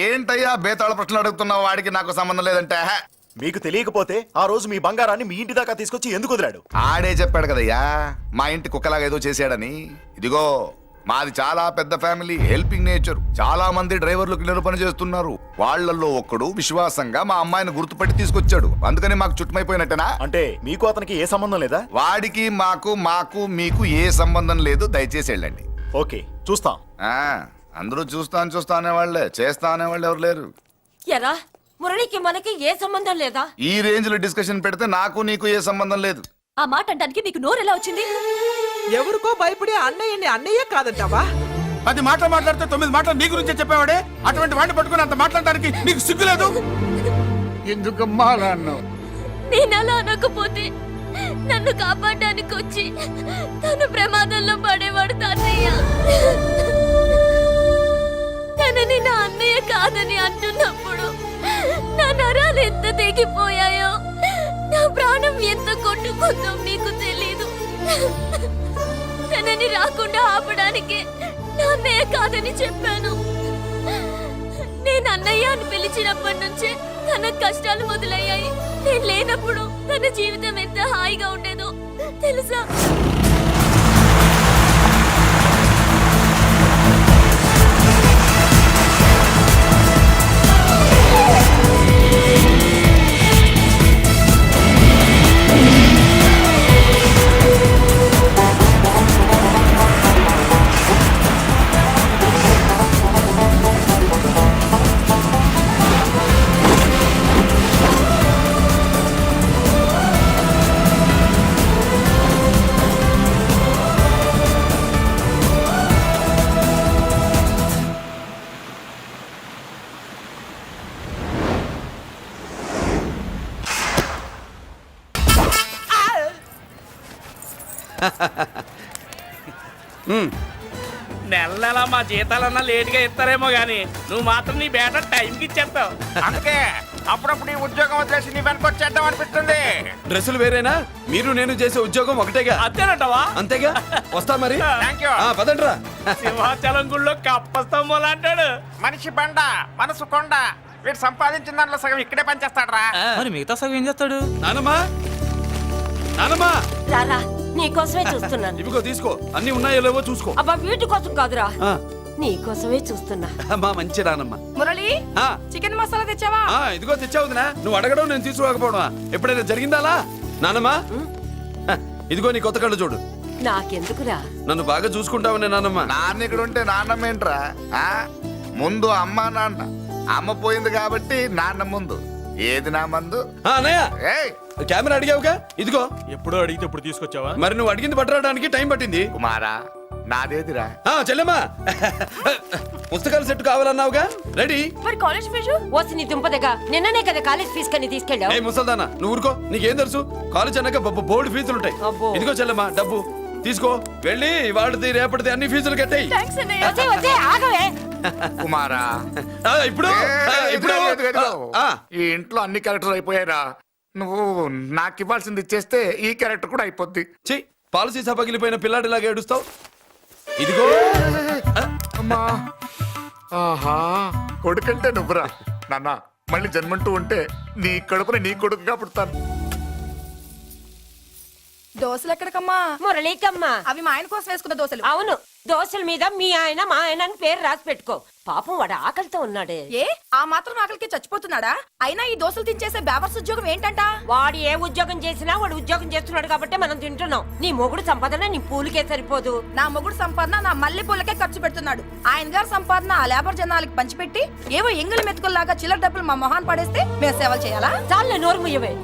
ఏంటయ్యా బేతాళ ప్రశ్నలు అడుగుతున్నావు? వాడికి నాకు సంబంధం లేదంటే మీకు తెలియకపోతే ఆ రోజు మీ బంగారాన్ని మీ ఇంటి దాకా తీసుకొచ్చి ఎందుకు వదిలాడు? ఆడే చెప్పాడు కదయ్యా మా ఇంటి కుక్కలాగా ఏదో చేశాడని. ఇదిగో మాది చాలా పెద్ద ఫ్యామిలీ, హెల్పింగ్ నేచర్. చాలా మంది డ్రైవర్లు క్లీనర్ పని చేస్తున్నారు. వాళ్ళల్లో ఒక్కడు విశ్వాసంగా మా అమ్మాయిని గుర్తుపట్టి తీసుకొచ్చాడు. అందుకని మాకు చుట్టుమైపోయినట్టేనా? అంటే మీకు అతనికి ఏ సంబంధం లేదా? వాడికి మాకు మీకు ఏ సంబంధం లేదు. దయచేసి వెళ్ళండి. ఓకే, చూస్తాం. అందరూ చూస్తా అనేవాళ్లే, చేస్తా అనేవాళ్ళు ఎవరు లేరు. ఎరా మురళికి మనకి ఏ సంబంధం లేదా? ఈ రేంజ్ లో డిస్కషన్ పెడితే నాకు నీకు ఏ సంబంధం లేదు. ఆ మాట అంటానికి మీకు నోరు ఎలా వచ్చింది? ఎవరికో భయపడే అన్నయ్యని అన్నయ్య కాదంటావా? 10 మాటలు మాట్లాడితే 9 మాటలు నీ గురించే చెప్పేవాడే. అటువంటి వాడిని పట్టుకుని అంత మాట్లాడడానికి నీకు సిగ్గులేదు? ఎందుకమ్మా అలా అన్నావు? నేను అలా అనకపోతే నన్ను కాపాడడానికి వచ్చి తను ప్రమాదంలో పడేవాడు తాతయ్య. తనని నా అన్నయ్య కాదని అంటున్నప్పుడు నా నరాలు ఎంత తెగిపోయాయో, నా ప్రాణం ఎంత కొట్టుకుందో మీకు తెలీదు. తనని రాకుండా ఆపడానికి నా అన్నయ్య కాదని చెప్పాను. నేను అన్నయ్య అని పిలిచినప్పటి నుంచే తన కష్టాలు మొదలయ్యాయి. నేను లేనప్పుడు తన జీవితం ఎంత హాయిగా ఉండేదో తెలుసా? నెల మా జీతాలన్నా లేట్గా ఇస్తారేమో గానీ నువ్వు మాత్రం నీ బేట టైంకి ఇచ్చేస్తావు. అందుకే అప్పుడప్పుడు ఈ ఉద్యోగం వదిలేసి నీ వెనక వచ్చేద్దాం అనిపిస్తుంది. డ్రెస్సులు వేరేనా? మీరు నేను చేసే ఉద్యోగం ఒకటేగా. అంతేనంటావా? అంతేగా. వస్తా మరి. థాంక్యూ. పదండ్రా. సింహాచలం గుళ్ళో కప్పస్తంభాలు అంటాడు. మనిషి బండ మనసు కొండ. వీడు సంపాదించిన దాంట్లో సగం ఇక్కడే పనిచేస్తాడరా. మరి మిగతా సగం ఏం చేస్తాడు? నానమ్మా, నానమ్మా, రారా, నీకోసమే చూస్తున్నాను. ఇవిగో తీసుకో. అన్ని ఉన్నాయో లేవో చూసుకో. అబ్బా వీటి కోసం కాదురా, ఆ, నీకోసమే చూస్తున్నా. అమ్మా మంచి నానమ్మ. మురళి, ఆ, చికెన్ మసాలా తెచ్చావా? ఇదిగో తెచ్చావుదినా. నువ్వు అడగడం నేను తీసుకోకపోవడమా? ఎప్పుడైనా జరిగిందాలా? నానమ్మా, ఇదిగో నీ కొత్త కళ్ళు చూడు. నాకెందుకురా? నన్ను బాగా చూసుకుంటావునే నానమ్మ. నాన్న ఇక్కడ ఉంటే నాన్నమ్మ ఏంట్రా? ముందు అమ్మ నాన్న. అమ్మ పోయింది కాబట్టి నాన్న ముందు. ఏది నా మందు? అన్నయ్య, ఏయ్ కెమెరా అడిగావుగా, ఇదిగో. ఎప్పుడో అడిగితే ఇప్పుడు తీసుకొచ్చావా? మరి నువ్వు అడిగింది పట్టడానికి టైం పట్టింది. కుమారా, నాదేదిరా? చెల్లెమ్మా, పుస్తకాల సెట్ కావాలన్నావుగా, రెడీ. మరి కాలేజ్ ఫీజు? ఓసి నీ దుంపదగా, నిన్ననే కదా కాలేజ్ ఫీజు కని తీసుకెళ్ళావు. ఏ ముసల్దానా, నువ్వు ఊరుకో. నీకేం తెలుసు? కాలేజ్ అన్నాక బోర్డు ఫీజులు ఉంటాయి. అబ్బో. ఇదిగో చెల్లెమ్మా, డబ్బు తీసుకో. వెళ్ళి వాడిది రేపటిది అన్ని ఫీజులు కట్టాయి. వచ్చే వచ్చే ఆగవే. కుమారా, ఇప్పుడు ఇప్పుడు ఈ ఇంట్లో అన్ని క్యారెక్టర్ అయిపోయారా? నువ్వు నాకు ఇవ్వాల్సింది ఇచ్చేస్తే ఈ క్యారెక్టర్ కూడా అయిపోద్ది. ఛీ, పాలసీ పగిలిపోయిన పిల్లాడిలాగా ఏడుస్తావు. ఇదిగో. అమ్మా, ఆహా, కొడుకంటే నువ్వురా నాన్న. మళ్ళీ జన్మంటూ ఉంటే నీ కడుపుని నీ కొడుకుగా పుడతాను. దోశలు ఎక్కడికమ్మా? మురళీకమ్మ. అవి మా ఆయన కోసం వేసుకున్న దోశలు. అవును, దోశల మీద మీ ఆయన మా ఆయన అని పేరు రాసి పెట్టుకో. పాపం వాడు ఆకలితో ఉన్నాడే. ఏ ఆ మాత్రం ఆకలికి చచ్చిపోతున్నాడా? అయినా ఈ దోశలు తినేసే బేవర్స్ ఉద్యోగం ఏంటంట? వాడు ఏ ఉద్యోగం చేసినా వాడు ఉద్యోగం చేస్తున్నాడు కాబట్టి మనం తింటున్నాం. నీ మొగుడు సంపాదన నీ పూలకే సరిపోదు. నా మొగుడు సంపాదన నా మల్లె పూలకే ఖర్చు పెడుతున్నాడు. ఆయన గారి సంపాదన ఆ లేబర్ జనాలకి పంచిపెట్టి ఏవో ఎంగిలి మెతుకుల్లాగా చిల్లర డబ్బులు మా మొహాన్ పడేస్తే మేము సేవలు చేయాలా? చాలే నోరు ముయ్యవే.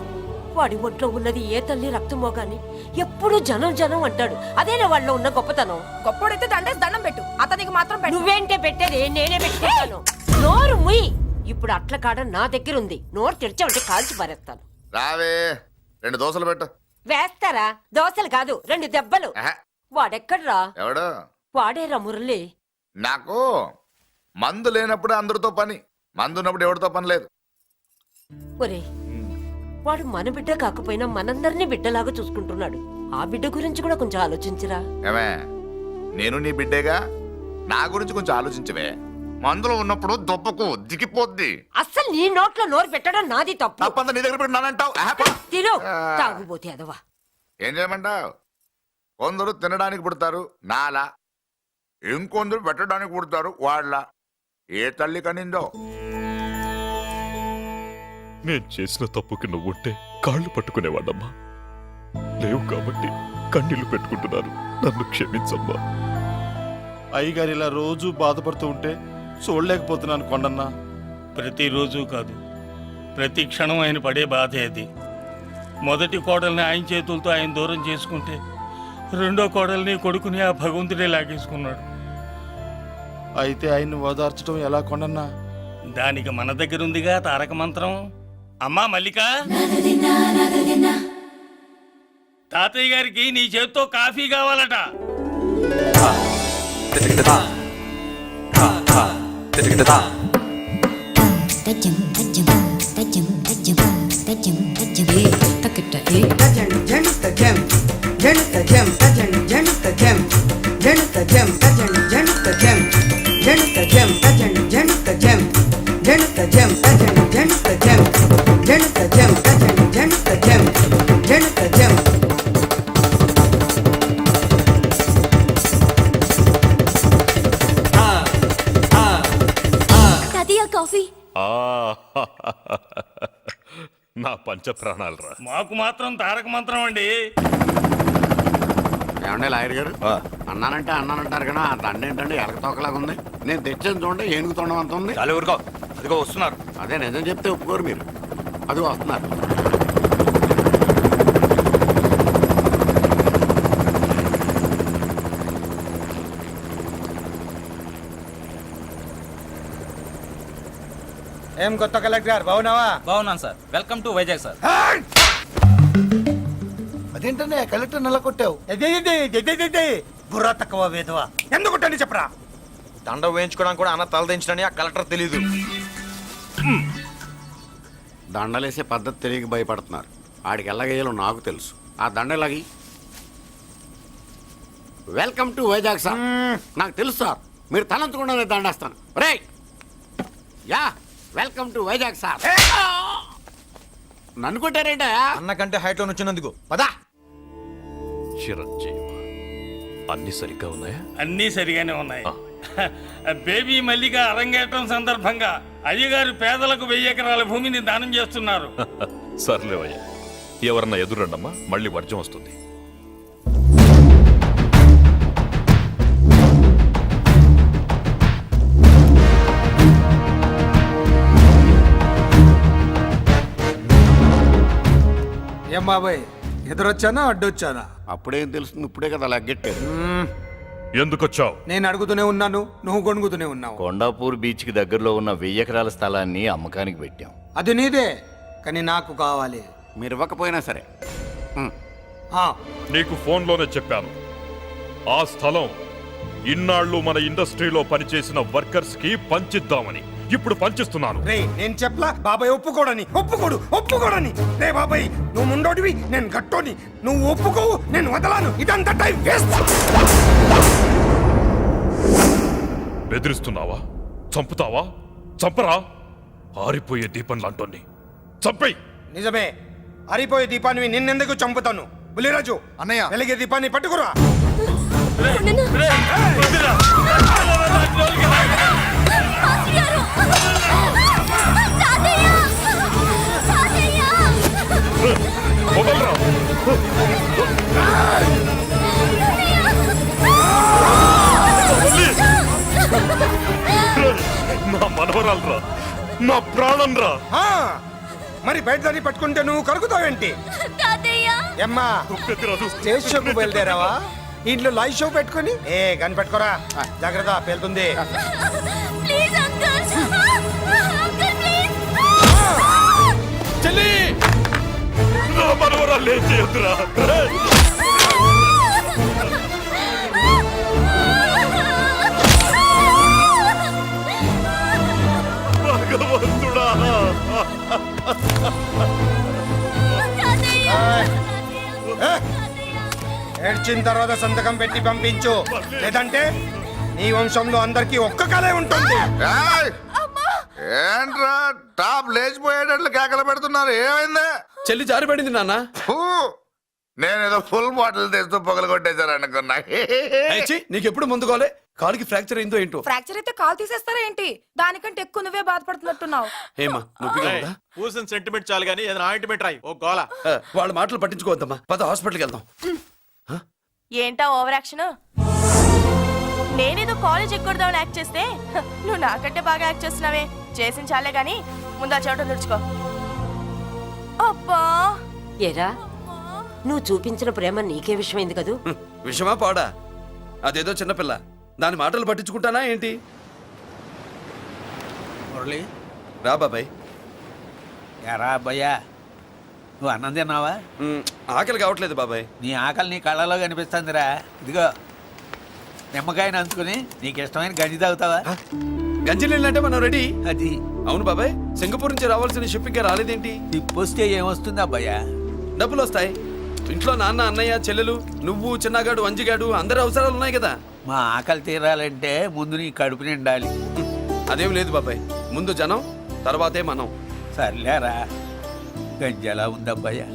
వాడి ఒంట్లో ఉన్నది ఏ తల్లి రక్తమో గాని ఎప్పుడు జనం జనం అంటాడు. అదేనా వాళ్ళలో ఉన్న గొప్పతనం. గొప్పోడైతే దండేసి దండం పెట్టు, అతనికి మాత్రం పెట్టు. నువ్వేంటే పెట్టేది? నేనే పెట్టుకుంటాను. నోరు ముయ్యి. ఇప్పుడు అట్ల కాడ నా దగ్గర ఉంది. నోరు తెరిచావంటే కాల్చి పారేస్తాను. రావే, 2 దోశలు పెట్టు. వేస్తారా? దోశలు కాదు, 2 దెబ్బలు. వాడెక్కడ్రా? ఎవడు? వాడేరా మురళి. నాకు మందు లేనప్పుడు అందరితో పని, మందు ఉన్నప్పుడు ఎవరితో పని లేదు. ఒరే, వాడు మన బిడ్డ కాకపోయినా మనందరినీ బిడ్డలాగా చూసుకుంటున్నాడు. ఆ బిడ్డ గురించి కూడా కొంచెం ఆలోచించరా. ఏమే, నేను నీ బిడ్డేగా, నా గురించి కొంచెం ఆలోచించవే. మందులో ఉన్నప్పుడు దొప్పకు దిగిపోద్ది. అస్సలు నీ నోట్లో నోరు పెట్టడం నాది తప్పు. తప్పంతా నీ దగ్గర పెట్టినానంటావు. తిను తాగుబోతే అదవా. ఏం చేయమంటావు? కొందరు తినడానికి పుడతారు నాలా, ఇంకొందరు పెట్టడానికి పుడతారు వాళ్ళ. ఏ తల్లి కనిందో. నేను చేసిన తప్పుకి నువ్వుంటే కాళ్ళు పట్టుకునేవాడమ్మా. లేవు కాబట్టి కన్నీళ్లు పెట్టుకుంటున్నారు. నన్ను క్షమించమ్మా. అయ్యగారు ఇలా రోజు బాధపడుతూ ఉంటే చూడలేకపోతున్నాను కొండన్నా. ప్రతిరోజు కాదు, ప్రతి క్షణం ఆయన పడే బాధే అది. మొదటి కోడల్ని ఆయన చేతులతో ఆయన దూరం చేసుకుంటే రెండో కోడల్ని కొడుకుని ఆ భగవంతుడే లాగేసుకున్నాడు. అయితే ఆయన్ని ఓదార్చడం ఎలా కొండన్నా? దానికి మన దగ్గర ఉందిగా తారక మంత్రం. అమ్మా మల్లిక, తాతయ్య గారికి నీ చేత్తో కాఫీ కావాలట. తాతయ్య కాఫీ. నా పంచ ప్రాణాలరా. మాకు మాత్రం తారక మంత్రం అండి. ఏమండే లాయర్ గారు, అన్నానంటే అన్నానంటారు కదా, ఆ దండ ఏంటంటే ఎలక తోకలాగా ఉంది. నేను తెచ్చాను చూడండి, ఏనుగు తొండం అంత ఉంది. చాలా ఊరుకో, అదిగో వస్తున్నారు. అదే నిజం చెప్తే ఒప్పుకోరు మీరు. అది వస్తున్నారు. ఏం కొత్త కలెక్టర్ బాగున్నావా? బాగున్నాను sir. Welcome to Vizag sir. అదేంటనే కలెక్టర్ నెల కొట్టావు? బుర్రా తక్కువ వేదవా. ఎందుకు కొట్టండి చెప్పరా? దండ వేయించుకోవడానికి కూడా అన్న తలదించడని ఆ కలెక్టర్ తెలీదు. దండలేసే పద్ధతి తెలియక భయపడుతున్నారు. ఆడికి ఎలాగేయాలో నాకు తెలుసు. ఆ దండ ఎలాగి. Welcome to Vizag sir. నాకు తెలుసు సార్, మీరు తలంతకుండానే దండేస్తాను. రే యా, వెల్కమ్ టు వైజాగ్ సార్. నన్ను కొట్టారేంటా? అన్నకంటే హైట్ లో వచ్చినందుకు పదా. చిరంజీవి, అన్ని సరిగ్గా ఉన్నాయా? అన్నీ సరిగానే ఉన్నాయి. బేబీ మల్లిక అరంగేట్రం సందర్భంగా అయ్యగారు పేదలకు 1000 ఎకరాల భూమిని దానం చేస్తున్నారు. సర్లేవయ్యా, ఎవరన్నా ఎదురండమ్మా, మళ్ళీ వర్జం వస్తుంది. ఏం బాబాయ్, ఎదురొచ్చానా అడ్డొచ్చానా? అప్పుడేం తెలుస్తుంది, ఇప్పుడే కదా లగ్గెట్టారు. ఎందుకొచ్చావు? నేను అడుగుతూనే ఉన్నాను, నువ్వు గొణుగుతూనే ఉన్నావు. కొండాపూర్ బీచ్ కి దగ్గరలో ఉన్న 1000 ఎకరాల స్థలాన్ని అమ్మకానికి పెట్టాం. అది నీదే, కానీ నాకు కావాలి. మీరు ఇవ్వకపోయినా సరే. నీకు ఫోన్లోనే చెప్పాను. ఆ స్థలం ఇన్నాళ్ళు మన ఇండస్ట్రీలో పనిచేసిన వర్కర్స్ కి పంచిద్దామని. ఇప్పుడు పంచిస్తున్నాను. రే, నేను చెప్పలా బాబాయ్ ఒప్పుకోడని. రే బాబాయ్, నువ్వు ముండోడివి, నేను గట్టోని. నువ్వు ఒప్పుకోవు, నేను వదలాను. ఇదంతా టైం వేస్ట్. బెదిరిస్తున్నావా? చంపుతావా? చంపరా? ఆరిపోయే దీపం లాంటోని చంపై. నిజమే, ఆరిపోయే దీపాన్ని నిన్నెందుకు చంపుతాను? బుల్లిరాజు అన్నయ్య, వెలిగే దీపాన్ని పట్టుకురా. నా మనవరాలరా, నా ప్రాణం రా. మరి బయట దాన్ని పట్టుకుంటే నువ్వు కలుగుతావేంటి? అమ్మా, స్టేజ్ షోకు బయలుదేరావా? ఇంట్లో లైవ్ షో పెట్టుకుని గన్ పెట్టుకోరా, జాగ్రత్త పేలుతుంది. చెల్లి, నా మనవరాలు ఏం చేయొద్దురా. భగవంతుడా, ఏడ్చిన తర్వాత సంతకం పెట్టి పంపించు, లేదంటే నీ వంశంలో అందరికీ ఒక్క కళే ఉంటుంది. ఏయ్! ఏంట్రా టాప్ లేచిపోయేటట్లు కేకలు పెడుతున్నారు, ఏమైంది? చెల్లి జారిపడింది నాన్న. ఫూ! నేనేదో ఫుల్ బాటిల్ తెస్తూ పొగలు కొట్టేశారు అనుకున్నా. నీకెప్పుడు ముందుకోలే కాలుకి ఫ్రాక్చర్ అయిందో ఏంటో. ఫ్రాక్చర్ అయితే కాల్ తీసేస్తారా ఏంటి? దానికంటే ఎక్కువ నువ్వే బాధపడుతున్నట్టున్నావు. ఏమా నొప్పిగా ఉందా? పూసిన సెంటిమెంట్ చాలు గానీ ఏదైనా ఆయింట్మెంట్ రాయి. ఓ గోల. వాళ్ళ మాటలు పట్టించుకోవద్దమ్మా, పద హాస్పిటల్కి వెళ్దాం. ఏంటా ఓవర్ యాక్షన్? నేనేదో కాలేజ్ ఎక్కడదామని యాక్ట్ చేస్తే నువ్వు నాకంటే బాగా యాక్ట్ చేస్తున్నావే. చేసిన చాలే గాని ముందు ఆ చోట తుడుచుకో. అబ్బా ఏరా నువ్వు చూపించిన ప్రేమ నీకే విషయమైంది కదూ. విషమా పాడా? అదేదో చిన్నపిల్ల, దాని మాటలు పట్టించుకుంటానా ఏంటి? మురళి రా బాబాయ్. ఎరా అబ్బయ్యా, నువ్వు అన్నం తిన్నావా? ఆకలి కావట్లేదు బాబాయ్. నీ ఆకలి నీ కళ్ళలో కనిపిస్తుందిరా. ఇదిగో నిమ్మకాయని అంచుకుని నీకు ఇష్టమైన గంజి తాగుతావా? గంజి నీళ్ళంటే మనం రెడీ. అది అవును బాబాయ్, సింగపూర్ నుంచి రావాల్సిన షిప్ ఇంకా రాలేదేంటి? తిప్పొస్తే ఏమొస్తుంది అబ్బయ్యా? డబ్బులు వస్తాయి. ఇంట్లో నాన్న, అన్నయ్య, చెల్లెలు, నువ్వు, చిన్నగాడు, వంజిగాడు అందరి అవసరాలు ఉన్నాయి కదా. మా ఆకలి తీరాలంటే ముందు నీ కడుపు నిండాలి. అదేం లేదు బాబాయ్, ముందు జనం తర్వాతే మనం. సర్లేరా, గంజి ఎలా ఉందబ్బయ్యా?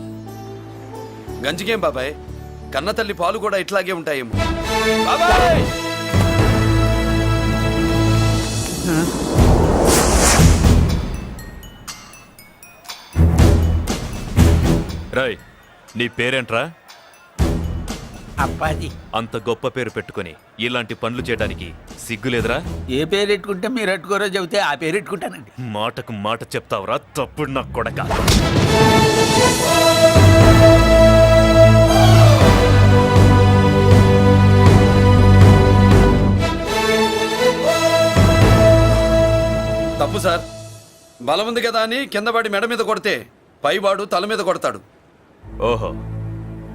గంజికేం బాబాయ్, కన్న తల్లి పాలు కూడా ఇట్లాగే ఉంటాయేమో. బాబాయ్ రాయ్, నీ పేరేంట్రా? అప్పాజీ. అంత గొప్ప పేరు పెట్టుకొని ఇలాంటి పనులు చేయడానికి సిగ్గులేదురా? ఏ పేరు ఎట్టుకుంటే మీరు ఎట్టుకోరో చెబితే ఆ పేరు ఎట్టుకుంటానండి. మాటకు మాట చెప్తావురా తప్పుడు నా కొడక. తప్పు సార్. బలం ఉంది కదా అని కింద పడి మెడ మీద కొడితే పైవాడు తల మీద కొడతాడు. ఓహో,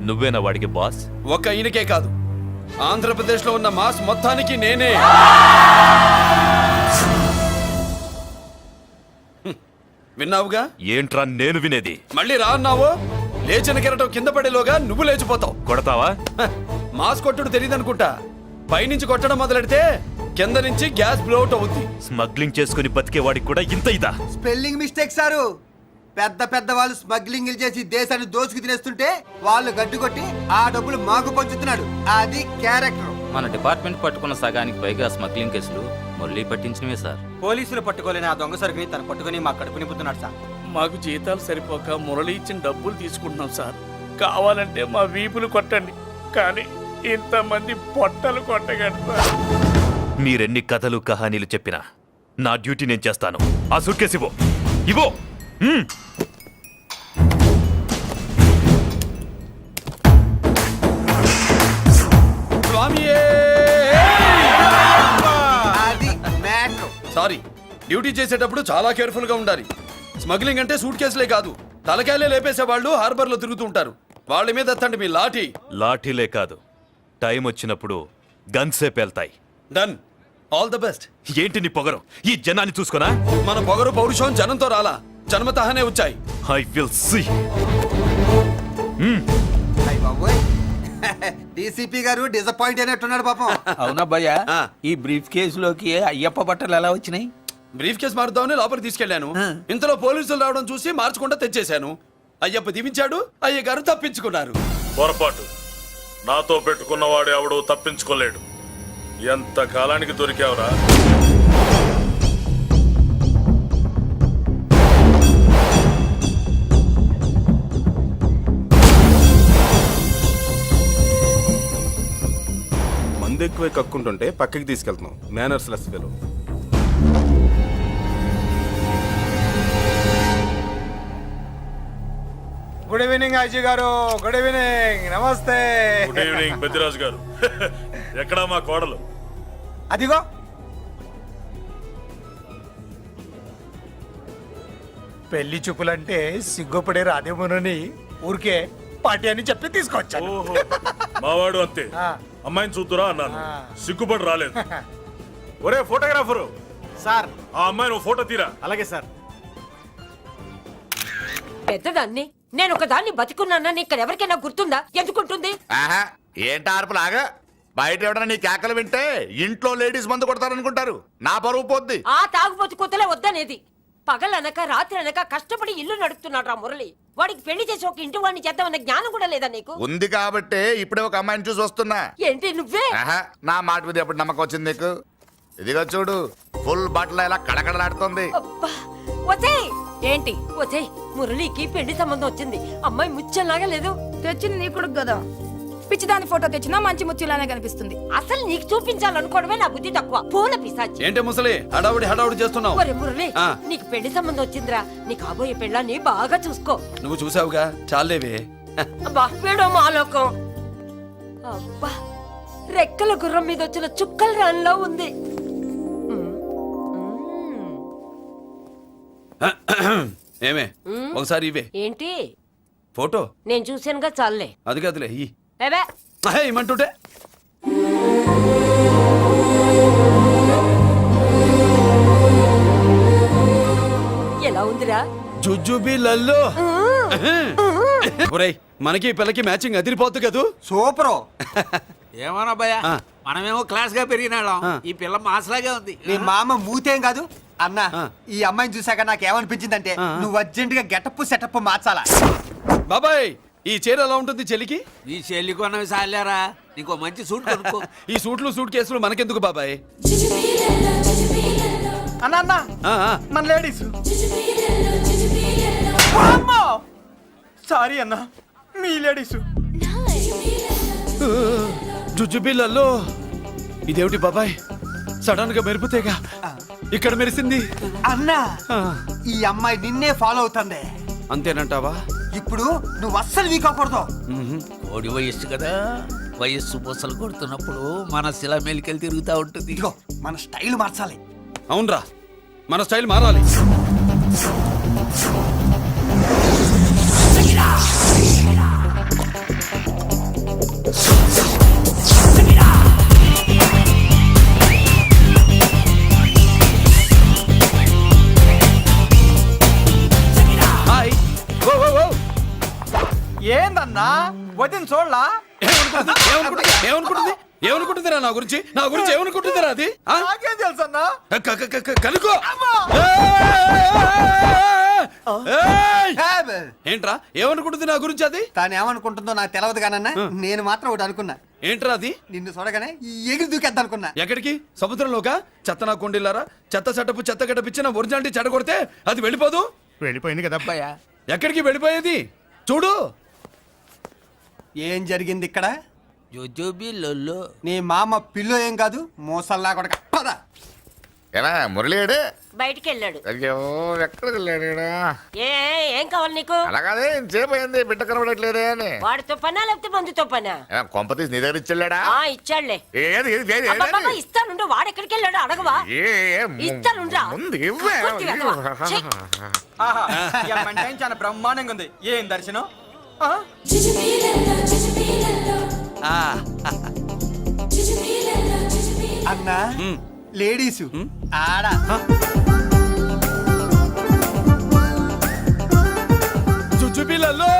నువ్వేనా వాడికి బాస్? ఒక్క ఈయనకే కాదు, ఆంధ్రప్రదేశ్ లో ఉన్న మాస్ మొత్తానికి నేనే. విన్నావుగా? ఏంట్రా నేను వినేది? మళ్ళీ రా అన్నావు, లేచిన కెరటం కింద పడేలోగా నువ్వు లేచిపోతావు. కొడతావా? మాస్ కొట్టుడు తెలియదనుకుంటా. పైనుంచి కొట్టడం మొదలెడితే కింద నుంచి గ్యాస్ బ్లౌట్ అవుద్ది. స్మగ్లింగ్ చేసుకుని బతికే వాడికి కూడా ఇంత ఇదా? Spelling mistake sir. పెద్ద పెద్ద వాళ్ళు స్మగ్లింగ్ చేసి దేశాన్ని దోచుకు తినేస్తుంటే వాళ్ళు గడ్డుకొట్టి ఆ డబ్బులు మాకు పంచుతున్నాడు. అది క్యారెక్టర్. మన డిపార్ట్మెంట్ పట్టుకున్న సగానికి పైగా స్మగ్లింగ్ కేసులు మురళి పట్టించినవే సార్. పోలీసులు పట్టుకోలేని ఆ దొంగ సరుకుని తను పట్టుకుని మా కడుపు నింపుతున్నాడు సార్. మాకు జీతాలు సరిపోక మురళి ఇచ్చిన డబ్బులు తీసుకుంటున్నాం సార్. కావాలంటే మా వీపులు కొట్టండి, కానీ ఇంతమంది పొట్టలు కొట్టగండి సార్. మీరెన్ని కథలు కహానీలు చెప్పినా నా డ్యూటీ నేను చేస్తాను. ఆ సూట్ కేసు ఇవ్వు. ఇవ్వు. సారీ, డ్యూటీ చేసేటప్పుడు చాలా కేర్ఫుల్ గా ఉండాలి. స్మగ్లింగ్ అంటే సూట్ కేసులే కాదు, తలకాయలే లేపేసే వాళ్ళు హార్బర్ లో తిరుగుతూ ఉంటారు. వాళ్ళ మీద ఎత్తండి మీ లాఠీ. లాఠీలే కాదు, టైం వచ్చినప్పుడు గన్సే పేల్తాయి. డన్. All the best. ఏంటి నీ పొగరు? ఈ జనాన్ని చూసుకోనా? మన పొగరు పౌరుషం జనంతో రాలా, జన్మతహనే వచ్చాయి. I will see. డీసీపీ గారు డిసప్పాయింట్ అయినట్టున్నాడు పాపం. అవునబ్బయ్యా, ఈ బ్రీఫ్ కేసులోకి అయ్యప్ప బట్టలు ఎలా వచ్చినాయి? బ్రీఫ్ కేసు మారుద్దామని లోపలికి తీసుకెళ్లాను. ఇంతలో పోలీసులు రావడం చూసి మార్చకుండా తెచ్చేశాను. అయ్యప్ప దీవించాడు, అయ్య గారు తప్పించుకున్నారు. పొరపాటు. నాతో పెట్టుకున్నవాడు ఎవడు తప్పించుకోలేడు. ఎంత కాలానికి దొరికావురా? మందు ఎక్కువ కక్కుంటుంటే పక్కకి తీసుకెళ్తున్నాం. Manners less fellow. Good evening Ajay garu. Good evening. నమస్తే. Good evening Peddiraju garu. ఎక్కడా మా కోడలు? అదిగో పెళ్లి చూపులంటే సిగ్గుపడే రాదేమోనని ఊరికే పార్టీ అని చెప్పి తీసుకొచ్చాను. ఓహో, మావాడు అంతే. అమ్మాయిని చూద్దురా అన్నాను, సిగ్గుపడి రాలేదు. ఒరే ఫోటోగ్రాఫరు సార్, ఆ అమ్మాయిని ఓ ఫోటో తీరా. అలాగే సార్. పెద్దదాన్ని నేను ఒక దాన్ని బతికున్నానని ఇక్కడ ఎవరికైనా గుర్తుందా? ఎందుకుంటుంది? ఏంట ఆర్పులాగా? బయట ఎవడన్నా నీ కేకలు వింటే ఇంట్లో లేడీస్ మందు కొడతారనుకుంటారు. నా పరువు పోద్ది. ఆ తాగుబోతు కొత్తలే వద్దనేది. పగలనక రాత్రి అనక కష్టపడి ఇల్లు నడుపుతున్నాడు రా మురళి. వాడికి పెళ్లి చేసి ఒక ఇంటి వాడిని చేద్దామన్న జ్ఞానం కూడా లేదా నీకు? ఉంది కాబట్టే ఇప్పుడే ఒక అమ్మాయిని చూసి వస్తున్నా. ఏంటి నువ్వే? ఆహా, నా మాట మీద ఎప్పుడు నమ్మకం వచ్చింది నీకు? ఇదిగో చూడు, ఫుల్ బట్టలు ఇలా కడకడలాడుతుంది. అబ్బా, వచ్చేయ్. ఏంటి వచ్చేయ్, మురళికి పెళ్లి సంబంధం వచ్చింది. అమ్మాయి ముచ్చల్లాగా లేదు. తెచ్చింది నీ కొడుకు కదా, పిచ్చిదాని ఫోటో తెచ్చినా మంచి ముత్యులానే కనిపిస్తుంది. అసలు నీకు చూపించాలనుకోవడమే నా బుద్ధి తక్కువ. పూల పిశాచి. ఏంటి ముసలి హడావుడి చేస్తున్నావు? ఒరే మురళి, ఆ. నీకు పెళ్లి సంబంధం వచ్చిందిరా. నీ కాబోయే పెళ్ళాన్ని బాగా చూసుకో. నువ్వు చూసావుగా, చాలేవే. అబ్బా, వీడో మాలోకం. అబ్బా, రెక్కల గుర్రం మీద వచ్చిన చుక్కల రాన్లో ఉంది. ఏమే ఒకసారి ఇవే ఏంటి? ఫోటో నేను చూసానుగా, చాలే. అది కదులే ఏవే ఇమ్మంటుంటే. ఎలా ఉందిరా? జుజుబి లల్లో. ఒరేయ్, మనకి ఈ పిల్లకి మ్యాచింగ్ అదిరిపోద్దు కదూ. సూపరు. ఏమన్నా భయ, మనమేమో క్లాస్ గా పెరిగినాళ్ళం. ఈ పిల్ల మాసలాగే ఉంది. నీ మామ మూతేం కాదు అన్నా. ఈ అమ్మాయిని చూసాక నాకు ఏమనిపించిందంటే నువ్వు అర్జెంట్ గా గెటప్ సెటప్ మార్చాలా. బాబాయ్, ఈ చీర ఎలా ఉంటుంది చెలికి? ఈ చెల్లి కొన్నవి సాలేరా, నీకో మంచి సూట్ కొనుక్కో. ఈ సూట్ కేసులు మనకెందుకు బాబాయ్? అన్నా ఆ, ఆ. మన లేడీస్. సారీ అన్నా, మీ లేడీస్. జుజుబిళ్ళల్లో ఇదేమిటి బాబాయ్, సడన్ గా మెరుపుతేగా ఇక్కడ మెరిసింది. అన్నా, ఆ, ఈ అమ్మాయి నిన్నే ఫాలో అవుతుంది. అంతేనంటావా? ఇప్పుడు నువ్వు అస్సలు వీక్ అవ్వకూడదు. ఓడి వయస్సు కదా, వయస్సు బొసలు కొడుతున్నప్పుడు మన శిల మెలికలు తిరుగుతూ ఉంటుంది. ఇదిగో మన స్టైల్ మార్చాలి. అవునరా, మన స్టైల్ మారాలి. హాయ్. ఓ, ఓ, ఓ. ఏందన్నా వదిన చూడలా? ఏమనుకుంటుందిరా నా గురించి ఏమనుకుంటుందిరా అది? ఆ? నాకేం తెలుసు అన్నా. కనుకో. ఏయ్! ఏంట్రా ఏమనుకుంటుంది నా గురించి అది? తాను ఏమనుకుంటుందో నాకు తెలియదు కానన్నా, నేను మాత్రం ఒకటి అనుకున్నా. ఏంట్రా అది? నిన్ను చూడగానే ఎగిరి దూకేద్దాం అనుకున్నా. ఎక్కడికి? సముద్రంలోకా? చెత్త నా కొండిల్లారా, చెత్త సెటప్ చెత్త గడపిచ్చి నా ఒరిజినాలిటీ చెడగొడితే అది వెళ్ళిపోదు. వెళ్ళిపోయింది కదా అబ్బాయ. ఎక్కడికి వెళ్ళిపోయేది? చూడు ఏం జరిగింది ఇక్కడ. జోజోబి లొల్లో. నీ మామ పిల్లో ఏం కాదు, మోసల్లా కొడక. పద. ఏనా మురళీడే? బయటికి వెళ్ళాడు. అయ్యో, ఎక్కడికి వెళ్ళాడు ఈడ? ఏం కావాలి నీకు? అలాగదే ఇంతసేపు అయింది, బిడ్డ కనబడట్లేదే అని. వాడితో పనా లేకపోతే మందుతో పనా? కొంపతీసి నీ దగ్గర ఇచ్చాడా? ఆ, ఇచ్చాడులే. ఏది ఏది ఏది అబ్బబ్బబ్బ, ఇస్తానుండు. వాడు ఎక్కడికి వెళ్ళాడు అడగవా? ఇస్తానుండ్రా. ముందు ఇవ్వే. పూర్తి వెధవ. ఛీ. చాలా బ్రహ్మాండంగా ఉంది. ఏం దర్శనం. అన్నా, లేడీసు ఆడ. జుజుబిళ్ళల్లో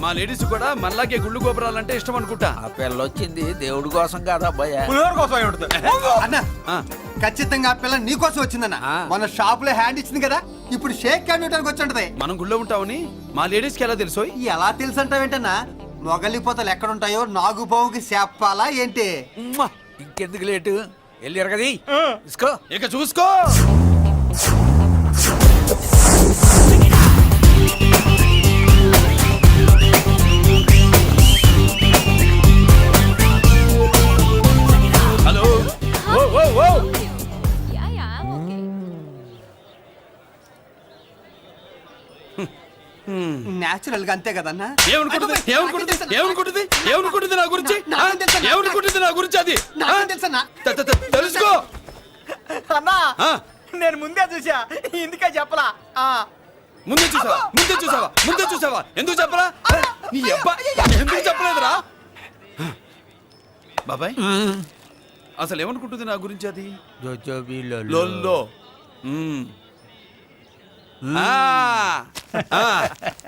మా లేడీస్ కూడా మనలాగే గుళ్ళు గోపురాలంటే ఇష్టం అనుకుంటా. ఆ పిల్ల వచ్చింది దేవుడి కోసం కాదా అబ్బాయ? పులిహోర కోసం అన్నా, ఆ. ఖచ్చితంగా ఆ పిల్ల నీ కోసం వచ్చిందన్న. మన షాప్ లో హ్యాండ్ ఇచ్చింది కదా, ఇప్పుడు షేక్ హ్యాండ్ ఇవ్వడానికి వచ్చి ఉంటది. మనం గుళ్ళో ఉంటామని మా లేడీస్కి ఎలా తెలుసు? ఎలా తెలుసు అంటావేంటన్నా? మొగలిపోతలు ఎక్కడుంటాయో నాగుబావుకి చెప్పాలా ఏంటి? ఉమ్మా, ఇంకెందుకు లేటు, వెళ్ళారు కదా తీసుకో. ఇక చూసుకో. హలో. ఓ, ఓ, ఓ. నేచురల్ గా అంతే కదన్నా. ఏమనుకుంటుంది నా గురించి? ఏమనుకుంటుంది నా గురించి అది? తెలుసన్నా. తెలుసుకో. అన్నా, ఆ. నేను ముందే చూసా, ఇందుకే చెప్పలా. ముందే చూసావా? ఎందుకు చెప్పరా? నీ అబ్బా ఎందుకు చెప్పలేదురా? బాబాయ్, అసలు ఏమనుకుంటుంది నా గురించి అది? జోజోబి లొల్లో.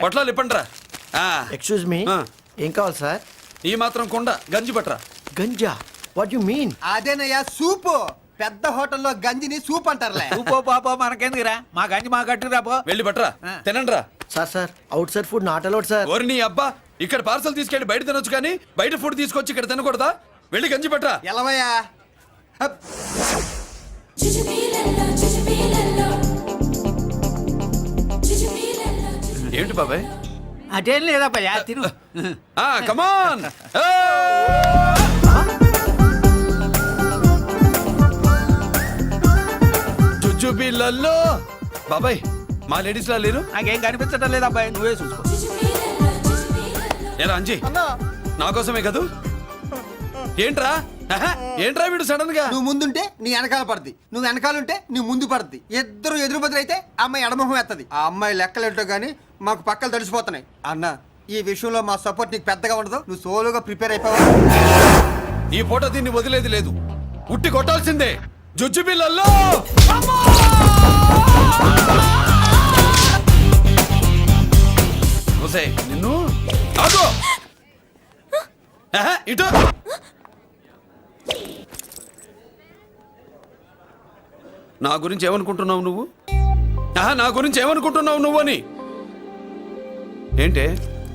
పొట్లాలు ఇప్పండిరా. ఎక్స్క్యూజ్ మీ, ఏం కావాలి సార్? ఈ మాత్రం కొండ గంజి పట్రా. Ganja what you mean? అదేనయ్యా సూపు. పెద్ద హోటల్లో గంజిని సూప్ అంటారులే. పో పాపో మనకెందుకురా మా గంజి మా కట్టురా పో. వెళ్ళి పట్టరా తినండి రా. Sir out side food not allowed sir. ఓరి నీ అబ్బా, ఇక్కడ పార్సల్ తీసుకెళ్ళి బయట తినొచ్చు కానీ బయట ఫుడ్ తీసుకొచ్చి ఇక్కడ తినకూడదా? వెళ్ళి గంజి పట్టరా. ఎలవయ్యా. హప్. ఏంటి బాబాయ్? అదేం లేదప్పయ్యా తిను. కమాన్. జుజుబిళ్ళల్లో బాబాయ్ మా లేడీస్ లా లేరు. నాకేం కనిపించడం లేదు అబ్బాయి, నువ్వే చూసుకో. ఎలా అంజీ నా కోసమే కదూ? ఏంట్రా ఏంట్రా వీడు సడన్ గా? నువ్వు ముందుంటే నీ వెనకాల పడుతుంది, నువ్వు వెనకాలంటే నీ ముందు పడుతుంది. ఇద్దరు ఎదురు బదులు అయితే అమ్మాయి ఎడమొహం ఎత్తది. ఆ అమ్మాయి లెక్కలేంటో గానీ మాకు పక్కలు తడిసిపోతున్నాయి. అన్న ఈ విషయంలో మా సపోర్ట్ నీకు పెద్దగా ఉండదు. నువ్వు సోలోగా ప్రిపేర్ అయిపోవా? ఈ పూట దీన్ని వదిలేది లేదు, ఉట్టి కొట్టాల్సిందే. జుజుబిళ్ళల్లో నిన్ను ఆగు. ఇటు నా గురించి ఏమనుకుంటున్నావు నువ్వు? నా గురించి ఏమనుకుంటున్నావు నువ్వు అని. ఏంటే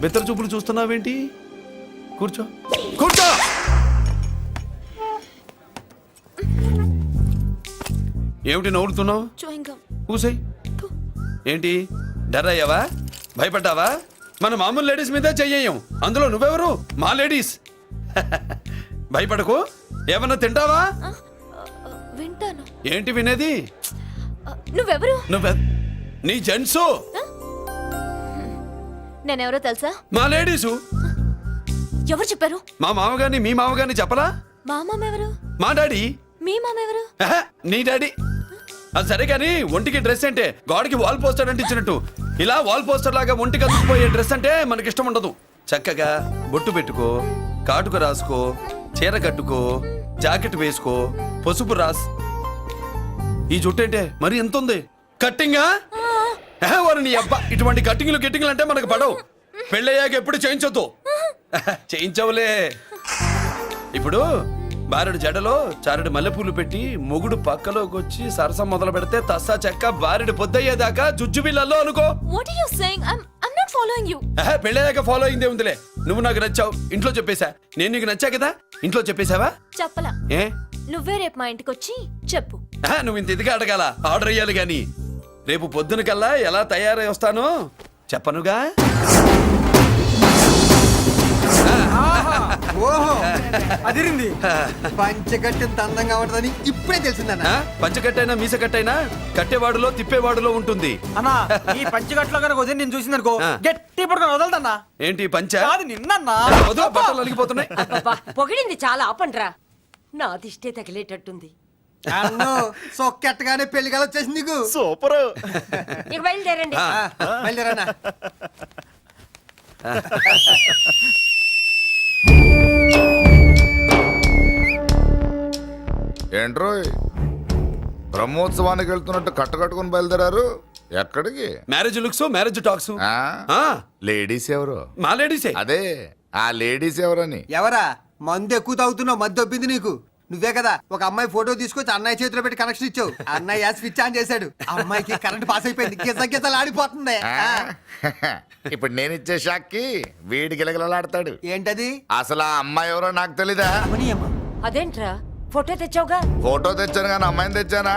బెత్తర చూపులు చూస్తున్నావేంటి? కూర్చో కూర్చో. ఏమిటి నవ్వుతున్నావు? కూసాయి. ఏంటి డర్ అయ్యావా? భయపడ్డావా? మన మామూలు లేడీస్ మీద చెయ్యం, అందులో నువ్వెవరు? మా లేడీస్. భయపడకు. ఏమన్నా తింటావా? వింటాను. ఏంటి వినేది? నువ్వెవరు? నీ జెంట్సు. నేనెవరో తెలుసా? మా లేడీసు. ఎవరు చెప్పారు? మా మామగారిని మీ మామగారిని చెప్పలా? మా మామ ఎవరు? మా డాడీ. మీ మామ ఎవరు? నీ డాడీ. అది సరే కానీ ఒంటికి డ్రెస్ అంటే గోడకి వాల్ పోస్టర్ అంటే ఇచ్చినట్టు ఇలా వాల్ పోస్టర్ లాగా ఒంటికి అందుకుపోయే డ్రెస్ అంటే మనకి ఇష్టం ఉండదు. చక్కగా బొట్టు పెట్టుకో, కాటుక రాసుకో, చీర కట్టుకో, జాకెట్ వేసుకో, పసుపు రాస్. ఈ జుట్టు అంటే మరి ఎంత ఉంది? కట్టింగా? వారు నీ అబ్బా, ఇటువంటి కట్టింగ్లు గిట్టింగ్లు అంటే మనకు పడవు. పెళ్ళయ్యాక ఎప్పుడు చేయించొద్దు. చేయించవులే. ఇప్పుడు బారెడు జడలో చారెడు మల్లెపూలు పెట్టి మొగుడు పక్కలోకి వచ్చి సరసం మొదలు పెడితే తస్సా చెక్క బారెడు పొద్దయ్యేదాకా జుజ్జుబిళ్ళల్లో అనుకో. What are you saying? I'm not following you. పెళ్ళయ్యాక ఫాలో అయిందే ఉందిలే. నువ్వు నాకు నచ్చావు, ఇంట్లో చెప్పేశా. నేను నీకు నచ్చా కదా, ఇంట్లో చెప్పేశావా? చెప్పలా. ఏ నువ్వే రేపు మా ఇంటికి వచ్చి చెప్పు. నువ్వు ఇంత ఇదిగా అడగాల, ఆర్డర్ అయ్యాలి గాని. రేపు పొద్దున కల్లా ఎలా తయారై వస్తానో చెప్పనుగా. ఓహో అదిరింది. పంచకట్టింత అందంగా ఉంటుందని ఇప్పుడే తెలిసిందన్న. పంచకట్టైనా మీసకట్టైనా కట్టేవాడులో తిప్పేవాడులో ఉంటుంది. అన్నా ఈ పంచగట్లో కనుక వదిలి నేను చూసింది అనుకో గట్టి పడుకొని వదలదన్నా. ఏంటి పంచ? అది నిన్నన్నా బట్టలు అలిగిపోతున్నాయి. పొగిడింది చాలా ఆపండ్రా, నా దిష్టే తగిలేటట్టుంది. అన్ను సొక్కెట్టగానే పెళ్లి కల వచ్చేసింది నీకు. సూపర్. ఇక బయలుదేరండి. బయలుదేరన్నా. ఏంట్రోయ్ బ్రహ్మోత్సవానికి వెళ్తున్నట్టు కట్టుకట్టుకుని బయలుదేరారు? ఎక్కడికి? Marriage looks, marriage talks. Ladies ఎవరు? మా లేడీసే. అదే ఆ లేడీస్ ఎవరని. ఎవరా? మందు ఎక్కువ తాగుతున్నావు, మధ్య దొబ్బింది నీకు. నువ్వే కదా ఒక అమ్మాయి ఫోటో తీసుకొచ్చి అన్నయ్య చేతిలో పెట్టి కనెక్షన్ ఇచ్చావు. అన్నయ్య స్విచ్ ఆన్ చేశాడు, అమ్మాయికి కరెంట్ పాస్ అయిపోయింది. గిజలు ఆడిపోతుంది. ఇప్పుడు నేను ఇచ్చే షాక్ కి వీడి గిలగిలలాడతాడు. ఏంటది? అసలు ఆ అమ్మాయి ఎవరో నాకు తెలీదా? అదేంట్రా ఫోటో తెచ్చావుగా? ఫోటో తెచ్చాను కానీ అమ్మాయిని తెచ్చానా?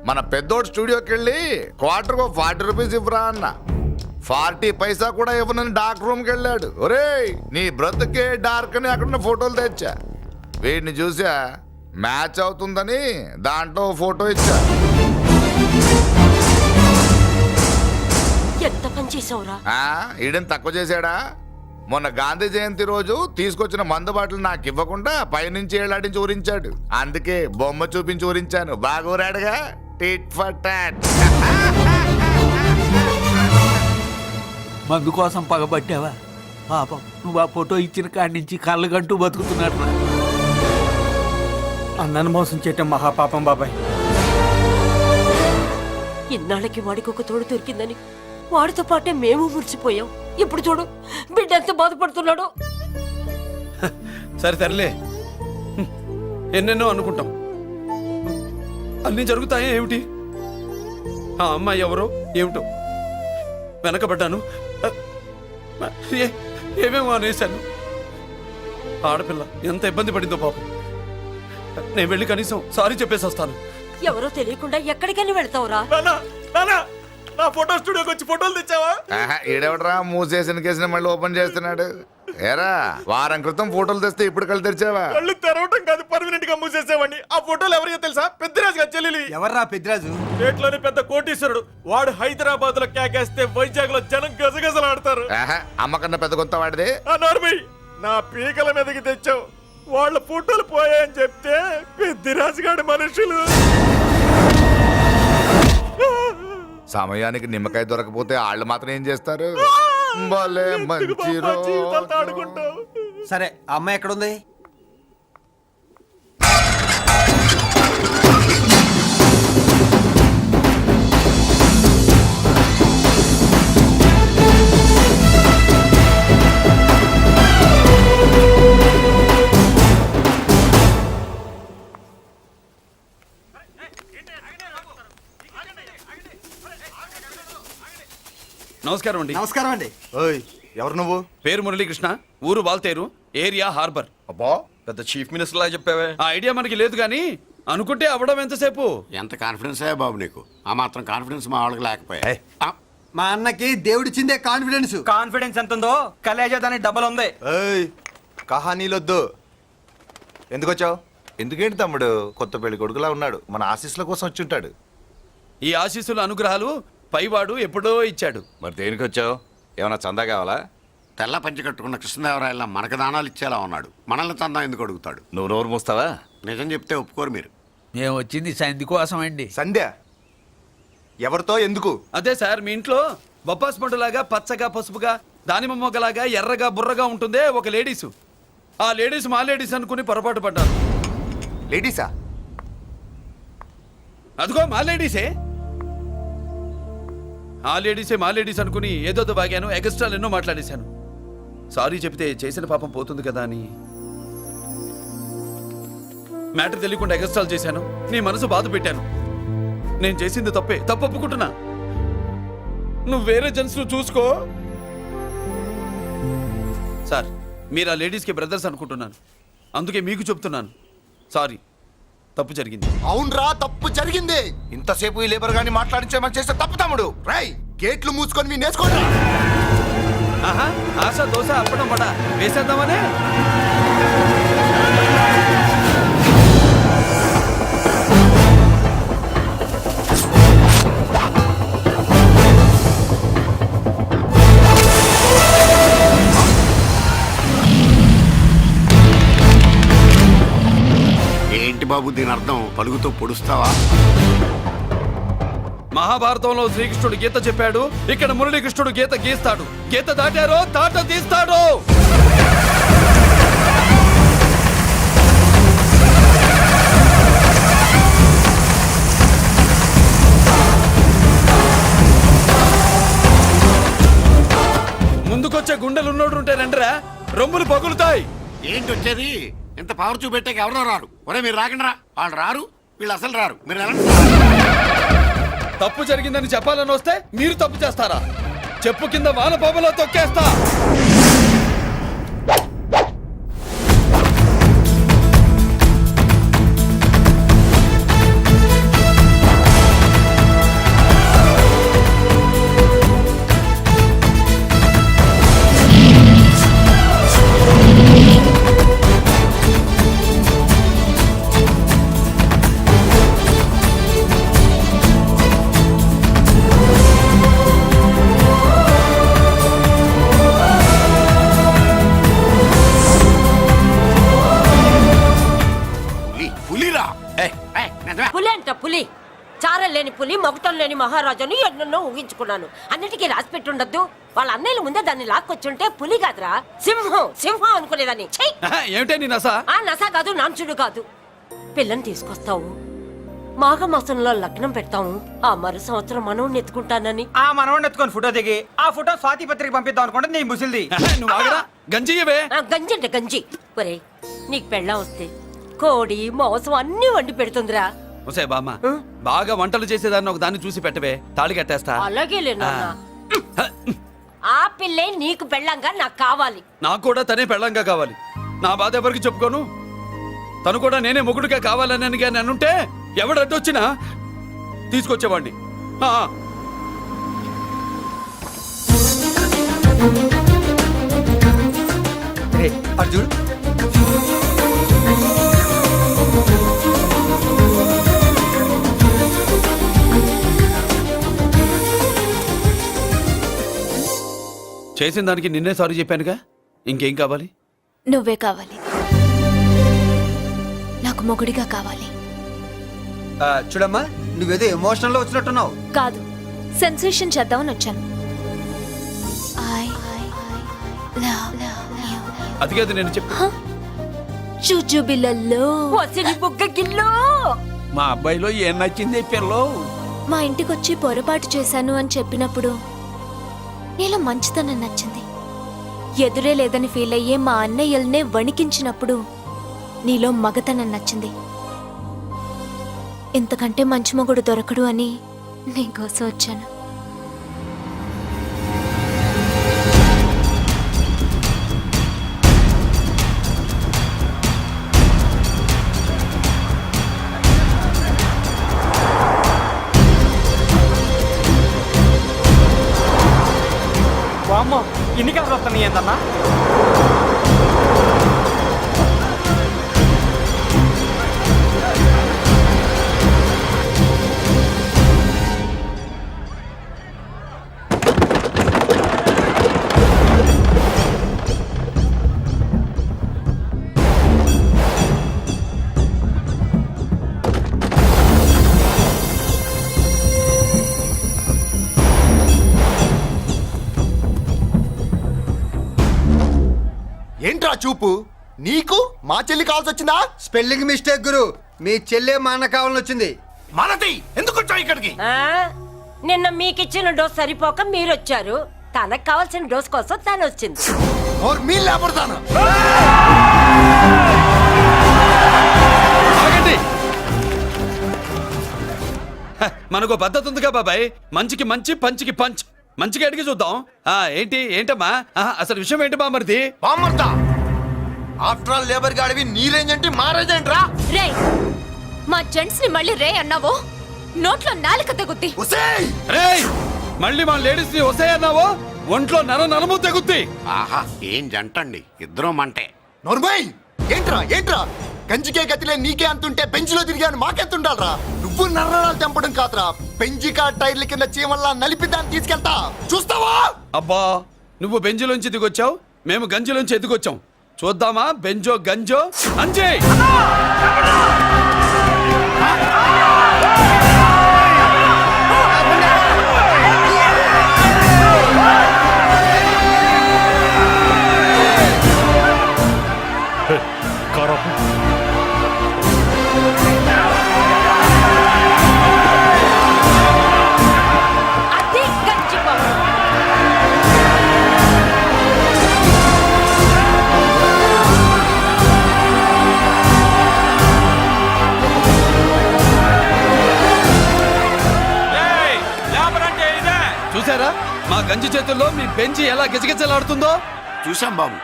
మన పెద్దోడు స్టూడియోకి వెళ్ళి క్వార్టర్కు 40 రూపీస్ ఇవ్వరా అన్న. 40 పైసా కూడా ఇవ్వనని డార్క్ రూమ్కి వెళ్ళాడు. ఒరేయ్ నీ బ్రతుకే డార్క్ అని అక్కడ ఫోటోలు తెచ్చా. వీడిని చూసా మ్యాచ్ అవుతుందని దాంట్లో ఫోటో ఇచ్చా. ఎంత పని చేసావురా? ఈడని తక్కువ చేశాడా? మొన్న గాంధీ జయంతి రోజు తీసుకొచ్చిన మందు బాటలు నాకు ఇవ్వకుండా పైనుంచి ఏలాడించి ఊరించాడు. అందుకే బొమ్మ చూపించి ఊరించాను. బాగా ఊరాడుగా. Tit for tat. మందు కోసం పగబట్టావా? పాపం నువ్వు ఆ ఫోటో ఇచ్చిన కాడి నుంచి కళ్ళు గంటూ బతుకుతున్నట్టు. అన్నను మోసం చేయటం మహాపాపం బాబాయ్. ఇన్నాళ్ళకి వాడికి ఒక తోడు దొరికిందని వాడితో పాటే మేము మురిసిపోయాం. ఇప్పుడు చూడు బిడ్డ ఎంత బాధపడుతున్నాడు. సరే తరలే, ఎన్నెన్నో అనుకుంటాం. అన్నీ జరుగుతాయా ఏమిటి? ఆ అమ్మాయి ఎవరో ఏమిటో వెనకబడ్డాను. ఏమేమో అనేశాను. ఆడపిల్ల ఎంత ఇబ్బంది పడిందో పాపం. నేను వెళ్ళి కనీసం సారీ చెప్పేసి వస్తాను. ఎవరో తెలియకుండా ఎక్కడికని వెళ్తావురా? నా ఫోటో స్టూడియోకి వచ్చి ఫోటోలు తెచ్చావా? ఈడెవడరా మూసేసిన కేసుని మళ్ళీ ఓపెన్ చేస్తున్నాడు? ఏరా వారం క్రితం ఫోటోలు తెస్తే ఇప్పుడు కళ్ళు తెరిచావా? కళ్ళు తెరవటం కాదు, పర్మనెంట్ గా మూసేసేవాడిని. ఆ ఫోటోలు ఎవరికో తెలుసా? పెద్దరాజు గారి చెల్లెలి. ఎవర్రా పెద్దిరాజు? స్టేట్లోని పెద్ద కోటీశ్వరుడు. వాడు హైదరాబాద్ లో కేకేస్తే వైజాగ్ లో జనం గజగజలాడతారు. అమ్మకన్నా పెద్ద కొత్త వాడిది. ఆ నార్మల్ నా పీకల మీదకి తెచ్చావు. వాళ్ళ ఫోటోలు పోయాయని చెప్తే పెద్దిరాజు గారి మనుషులు సమయానికి నిమ్మకాయ దొరకపోతే వాళ్ళు మాత్రం ఏం చేస్తారు? భలే మంచి రోజు. జీవితాలతో ఆడుకుంటావు. సరే ఆ అమ్మాయి ఎక్కడుంది? నమస్కారం అండి. నమస్కారం అండి. ఓయ్ ఎవరు నువ్వు? పేరు మురళీకృష్ణ, ఊరు వాల్తేరు, ఏరియా హార్బర్. అబ్బా పెద్ద చీఫ్ మినిస్టర్ లా చెప్పావే. ఆ ఐడియా మనకి లేదు కానీ అనుకుంటే అవ్వడం ఎంతసేపు? ఎంత కాన్ఫిడెన్స్ అయ్యా బాబు నీకు? ఆ మాత్రం కాన్ఫిడెన్స్ మా వాళ్ళకి లేకపోయా? మా అన్నకి దేవుడిచ్చిందే కాన్ఫిడెన్స్. కాన్ఫిడెన్స్ ఎంత ఉందో కలేజా దానికి డబల్ ఉంది. ఏయ్ కహానీలొద్దు. ఎందుకు వచ్చావు? ఎందుకేంటి తమ్ముడు కొత్త పెళ్లి కొడుకులా ఉన్నాడు? మన ఆశీస్సుల కోసం వచ్చి ఉంటాడు. ఈ ఆశీస్సుల అనుగ్రహాలు పైవాడు ఎప్పుడో ఇచ్చాడు. మరి దేనికి వచ్చావు? ఏమైనా చందా కావాలా? తెల్ల పంచి కట్టుకున్న కృష్ణదేవరాయల మనకు దానాలు ఇచ్చేలా ఉన్నాడు. మనల్ని తందా ఎందుకు అడుగుతాడు? నువ్వు నోరు మూస్తావా? నిజం చెప్తే ఒప్పుకోరు మీరు. మేము వచ్చింది సంధి కోసం అండి. సంధ్య ఎవరితో ఎందుకు? అదే సార్, మీ ఇంట్లో బొప్పాస్ పండులాగా పచ్చగా పసుపుగా దానిమ్మ మొగ్గలాగా ఎర్రగా బుర్రగా ఉంటుందే ఒక లేడీసు. ఆ లేడీస్ మా లేడీస్ అనుకుని పొరపాటు పడ్డాను. లేడీసా? అదిగో మా లేడీసే. ఆ లేడీసే మా లేడీస్ అనుకుని ఏదోదో బాగాను, ఎగస్ట్రాలు ఎన్నో మాట్లాడేశాను. సారీ చెప్తే చేసిన పాపం పోతుంది కదా అని మ్యాటర్ తెలియకుండా ఎగస్ట్రాలు చేశాను. నీ మనసు బాధ పెట్టాను. నేను చేసింది తప్పే, తప్పు ఒప్పుకుంటున్నా. నువ్వు వేరే జెంట్స్ చూసుకో. సార్, మీరు ఆ లేడీస్కి బ్రదర్స్ అనుకుంటున్నాను, అందుకే మీకు చెప్తున్నాను. సారీ, తప్పు జరిగింది. అవునరా తప్పు జరిగింది. ఇంతసేపు ఈ లేబర్ గాని మాట్లాడించేమని చేస్తే తప్పు తమ్ముడు. రై గేట్లు మూసుకొని నేర్చుకోండి. ఆహా, ఆశ దోశ అప్పడం పడ వేసేద్దామనే. ఏంటి బాబు దీని అర్థం? పలుగుతో పొడుస్తావా? మహాభారతంలో శ్రీకృష్ణుడు గీత చెప్పాడు, ఇక్కడ మురళీకృష్ణుడు గీత గీస్తాడు. గీత దాటారో తాట తీస్తాడు. ముందుకొచ్చే గుండెలున్నోడు ఉంటే రండిరా, రొమ్ములు పగులుతాయి. ఏంటి వచ్చేది? ఇంత పవర్ చూపెట్టాక ఎవరో రారు. ఒరే మీరు రాకండి రా. వాళ్ళు రారు, వీళ్ళు అసలు రారు. మీరు వెళ్ళండి. తప్పు జరిగిందని చెప్పాలని వస్తే మీరు తప్పు చేస్తారా? చెప్పు కింద వాన బాబులో తొక్కేస్తా. పులిరా? పులి అంట పులి. చారం లేని పులి, మొగటం లేని మహారాజుని ఎన్నెన్నో ఊహించుకున్నాను. అన్నిటికీ రాసి పెట్టుండద్దు. వాళ్ళ అన్నయ్యల ముందే దాన్ని లాక్కొచ్చుంటే పులి కాదురా, సింహం. సింహం అనుకునేదాన్ని. ఏమిటే నీ నసా? ఆ నస కాదు, నాంచుడు కాదు. పిల్లని తీసుకొస్తావు, మాఘమాసంలో లగ్నం పెడతాము. ఆ మరు సంవత్సరం మనవుని ఎత్తుకుంటానని ఆ మనవాడిని ఎత్తుకొని ఫోటో దిగి ఆ ఫోటో స్వాతి పత్రిక పంపిద్దాం అనుకుంటే నీ ముసిల్ది. నువ్వు ఆగరా, గంజియవే. గంజి అంటే గంజి. ఒరే, నీకు పెళ్ళం వస్తే కోడి మాంసం అన్ని వండి పెడుతుందిరా. ఒసే బామ్మ బాగా వంటలు చేసేదాన్ని ఒక దాన్ని చూసి పెట్టవే, తాళి కట్టేస్తా. అలాగే నాన్న. ఆ పిల్లే నీకు పెళ్ళంగా నాకు కావాలి. నాకు కూడా తనే పెళ్ళంగా కావాలి. నా బాధ ఎవరికి చెప్పుకోను. తను కూడా నేనే మొగుడుగా కావాలని కానీ అనుంటే ఎవడు అడ్డొచ్చినా తీసుకొచ్చేవాడిని. అర్జున్ చేసిన దానికి నిన్నే సారీ చెప్పానుగా, ఇంకేం కావాలి? నువ్వే కావాలి. నాకు మొగుడిగా కావాలి. చూడమ్మా, నువ్వేదో ఎమోషనల్ లో వచ్చినట్టున్నావు. కాదు, సెన్సేషన్ చేద్దామని వచ్చాను. అది కాదు నేను చెప్పు. చుచుబిళ్ళల్లో వసిని బుగ్గ గిల్లో. మా అబ్బాయిలో ఏం నచ్చింది పిల్లో? మా ఇంటికొచ్చి పొరపాటు చేశాను అని చెప్పినప్పుడు నీలో మంచితనం నచ్చింది. ఎదురే లేదని ఫీల్ అయ్యే మా అన్నయ్యల్నే వణికించినప్పుడు నీలో మగతనం నచ్చింది. ఇంతకంటే మంచి మొగుడు దొరకడు అని నీకోసం వచ్చాను. అమ్మ ఇన్ని కలర్ వస్తున్నాయి ఏంటన్నా? ఏంట్రా చూపు? నీకు మా చెల్లి కావాల్సి వచ్చిందా? స్పెల్లింగ్ మిస్టేక్ గురు. మీ చెల్లె మా అన్న కావాలని వచ్చింది. మనది ఎందుకు వచ్చావు ఇక్కడికి? నిన్న మీకిచ్చిన డోస్ సరిపోక మీరొచ్చారు. తనకు కావాల్సిన డోస్ కోసం తను వచ్చింది. మీ లేపడతాను. మనకు పద్ధతి ఉందిగా బాబాయ్. మంచికి మంచి, పంచికి పంచ్. మంచిగా అడిగి చూద్దాం. ఏంటమ్మా అసలు విషయం ఏంటి బామర్ది? బామ్మర్దా, ఆఫ్టర్ ఆల్ లేబర్ గాడివి నీ రేంజ్ అంటే మా రేంజ్ ఏంట్రా? రే, మా జెంట్స్ ని మళ్ళీ రే అన్నావో నోట్లో నాలుక తెగుద్ది. రేయ్, మళ్ళీ మా లేడీస్ ని వసే అన్నావో ఒంట్లో నరము తెగుద్ది. ఆహా, ఏం జంటండి, ఇద్దరం మంటే. నోర్మై, ఏంట్రా గంజికే గతిలే నీకే అంతుంటే బెంచ్లో తిరిగాను మాకెంతుండాలరా? నువ్వు నర్రాలు తెంపడం కాదురా, పెంజికా టైర్ల కింద చీమల్లా నలిపి దాన్ని తీసుకెళ్తా, చూస్తావా? అబ్బా, నువ్వు బెంజులోంచి దిగొచ్చావు, మేము గంజిలోంచి ఎదిగొచ్చాం. చూద్దామా బెంజో గంజో అంజే. అది గంజి పవర్. చూసారా మా గంజి చేతుల్లో మీ బెంజి ఎలా గిజగిజలాడుతుందో? చూసాం బాబు.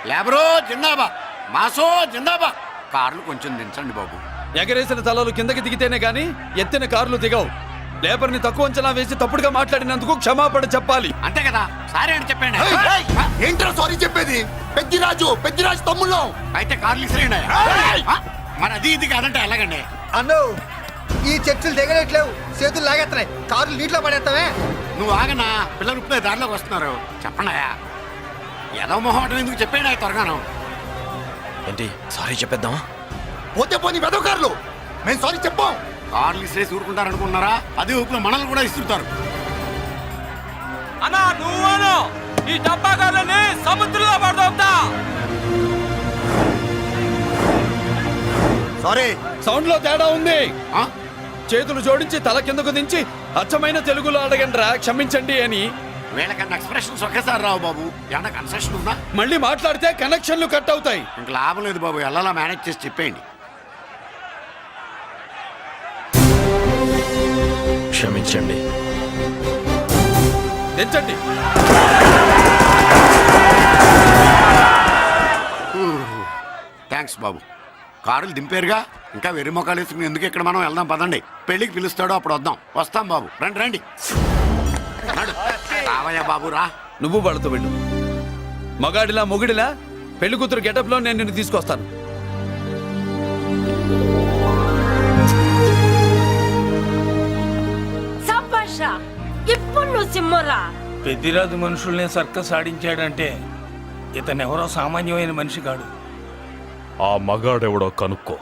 లేబరో జిందాబా, మాసో జిందాబా. కార్లు కొంచెం దించండి బాబు. ఎగరేసిన తలలు కిందకి దిగితేనే గాని ఎత్తిన కార్లు దిగవు. లేబర్ని తక్కువ అంచనా వేసి తప్పుడుగా మాట్లాడినందుకు క్షమాపణ చెప్పాలి. అంతే కదా, సారీ అని చెప్పండి. ఏంట్రా సారీ చెప్పేది? పెద్దిరాజు తమ్ముళ్ళు అయితే కార్లు ఇసిరేయండి. మరి అది ఇది కాదంటే ఎలాగండి? అన్నో, ఈ చర్చలు దిగలేట్లేవు, చేతులు లాగేస్తున్నాయి, కార్లు నీటిలో పడేస్తావే. నువ్వు ఆగనా, పిల్లలు ఇప్పుడే దారిలోకి వస్తున్నారు. చెప్పండి, ఏదో మొహం ఎందుకు చెప్పేయండి త్వరగాను. ఏంటి సారీ చెప్పేద్దామా? పోతే పోనీ వెదవ కార్లు, మేము సారీ చెప్పాం. కార్లు ఇసిరేసి ఊరుకుంటారనుకున్నారా? అదే ఊపిలో మనల్ని కూడా ఇస్తుంటారు. అన్నా నువ్వు ఈ డబ్బాగాలని సముద్రంలో పడదవుతా. సారీ, సౌండ్ లో తేడా ఉంది. చేతులు జోడించి తల కిందకు దించి అచ్చమైన తెలుగులో అడగండిరా క్షమించండి అని. వీళ్ళకన్నా ఎక్స్ప్రెషన్స్ ఒకేసారి రావు బాబు. ఏమన్నా కన్సెషన్ ఉందా? మళ్ళీ మాట్లాడితే కనెక్షన్లు కట్ అవుతాయి. ఇంక లాభం లేదు బాబు, ఎలా మేనేజ్ చేసి చెప్పేయండి. క్షమించండి. తెచ్చండి. థ్యాంక్స్ బాబు. కారులు దింపారుగా, ఇంకా వెర్రి మొక్కలు వేసుకుని ఎందుకు ఇక్కడ మనం వెళ్దాం పదండి. పెళ్ళికి పిలుస్తాడో అప్పుడు వద్దాం. వస్తాం బాబు, రండి రండి. నడు. రావయ్యా బాబు రా. నువ్వు వాళ్ళతో వెళ్ళు. మగాడిలా మొగుడిలా పెళ్లి కూతురు గెటప్లో నేను నిన్ను తీసుకొస్తాను. సంభాష ఇప్పుడు నువ్వు సింహరా. పెద్దిరాజు మనుషుల్ని సర్కస్ ఆడించాడంటే ఇతనెవరో సామాన్యమైన మనిషి కాడు. ఆ మగాడెవడో కనుక్కో.